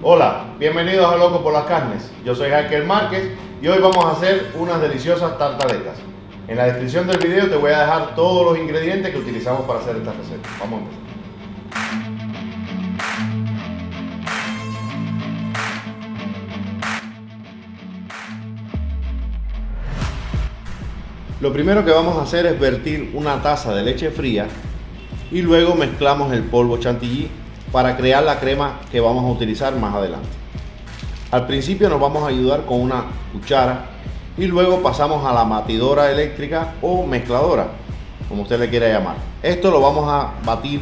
Hola, bienvenidos a Loco por las Carnes. Yo soy Jaque Márquez y hoy vamos a hacer unas deliciosas tartaletas. En la descripción del video te voy a dejar todos los ingredientes que utilizamos para hacer esta receta. Vamos a empezar. Lo primero que vamos a hacer es vertir una taza de leche fría y luego mezclamos el polvo chantilly para crear la crema que vamos a utilizar más adelante. Al principio nos vamos a ayudar con una cuchara y luego pasamos a la batidora eléctrica o mezcladora, como usted le quiera llamar. Esto lo vamos a batir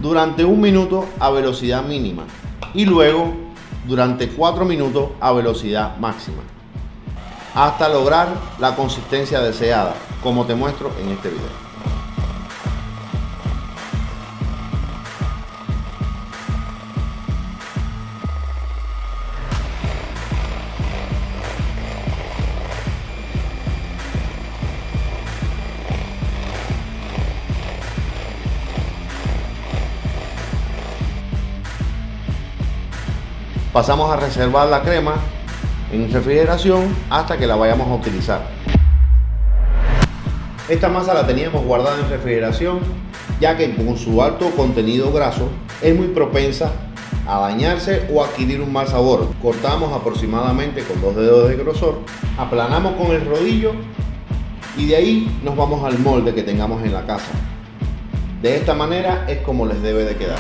durante 1 minuto a velocidad mínima y luego durante 4 minutos a velocidad máxima, hasta lograr la consistencia deseada, como te muestro en este video. Pasamos a reservar la crema en refrigeración hasta que la vayamos a utilizar. Esta masa la teníamos guardada en refrigeración ya que con su alto contenido graso es muy propensa a dañarse o adquirir un mal sabor. Cortamos aproximadamente con 2 dedos de grosor, aplanamos con el rodillo y de ahí nos vamos al molde que tengamos en la casa. De esta manera es como les debe de quedar.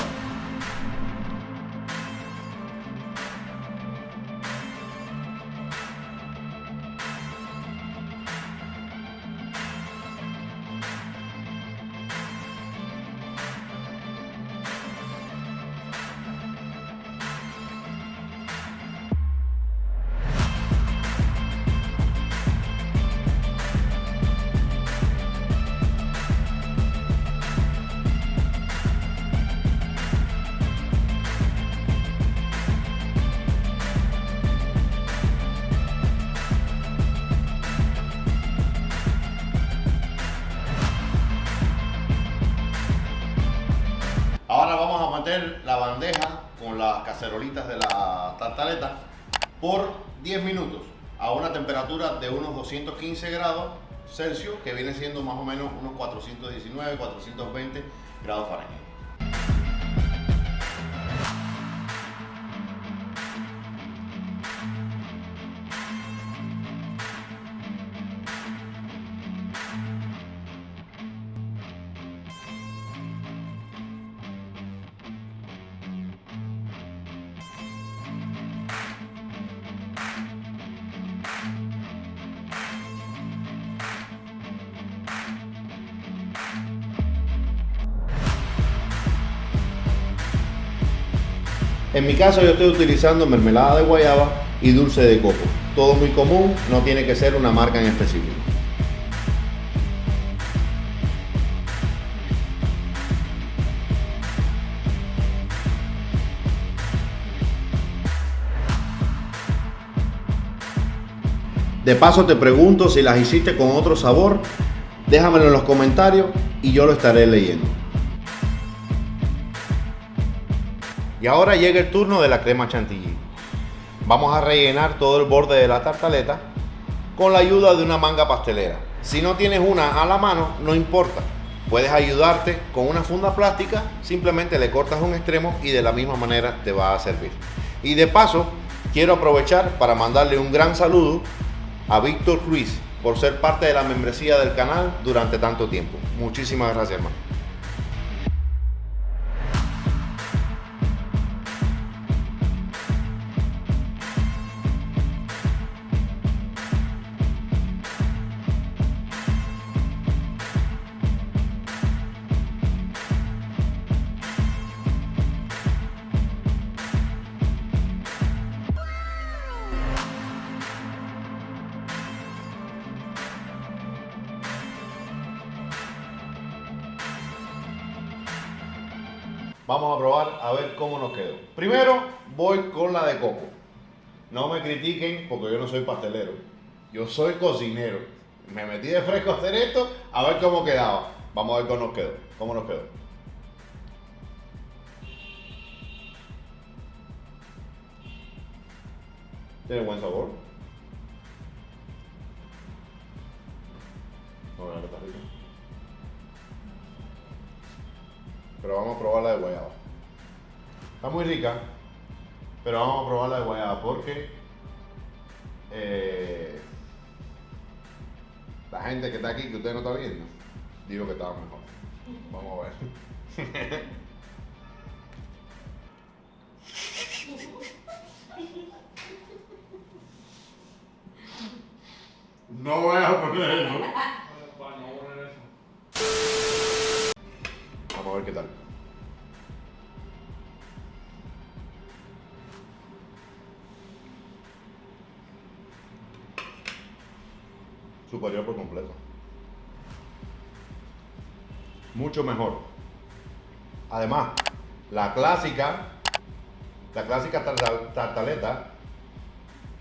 Ahora vamos a meter la bandeja con las cacerolitas de la tartaleta por 10 minutos a una temperatura de unos 215 grados Celsius, que viene siendo más o menos unos 419, 420 grados Fahrenheit. En mi caso yo estoy utilizando mermelada de guayaba y dulce de coco. Todo muy común, no tiene que ser una marca en específico. De paso te pregunto si las hiciste con otro sabor, déjamelo en los comentarios y yo lo estaré leyendo. Y ahora llega el turno de la crema chantilly. Vamos a rellenar todo el borde de la tartaleta con la ayuda de una manga pastelera. Si no tienes una a la mano, no importa. Puedes ayudarte con una funda plástica, simplemente le cortas un extremo y de la misma manera te va a servir. Y de paso, quiero aprovechar para mandarle un gran saludo a Víctor Ruiz por ser parte de la membresía del canal durante tanto tiempo. Muchísimas gracias, hermano. Vamos a probar a ver cómo nos quedó. Primero voy con la de coco. No me critiquen porque yo no soy pastelero. Yo soy cocinero. Me metí de fresco a hacer esto a ver cómo quedaba. Vamos a ver cómo nos quedó. ¿Cómo nos quedó? Tiene buen sabor. No, no está rico. Pero vamos a probar la de guayaba. Está muy rica, pero vamos a probar la de guayaba porque la gente que está aquí, que usted no está viendo, digo que estaba mejor. Vamos a ver. No voy a poner eso. Vamos a ver qué tal. Superior por completo. Mucho mejor. Además, la clásica tartaleta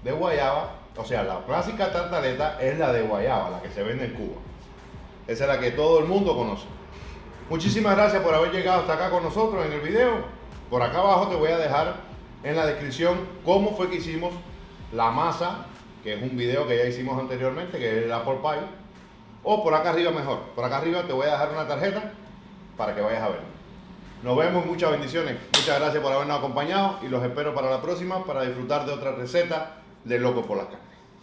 de guayaba, o sea, la clásica tartaleta es la de guayaba, la que se vende en Cuba. Esa es la que todo el mundo conoce. Muchísimas gracias por haber llegado hasta acá con nosotros en el video. Por acá abajo te voy a dejar en la descripción cómo fue que hicimos la masa, que es un video que ya hicimos anteriormente, que es el apple pie. O por acá arriba mejor. Por acá arriba te voy a dejar una tarjeta para que vayas a ver. Nos vemos, muchas bendiciones. Muchas gracias por habernos acompañado y los espero para la próxima para disfrutar de otra receta de Loco por las Carnes.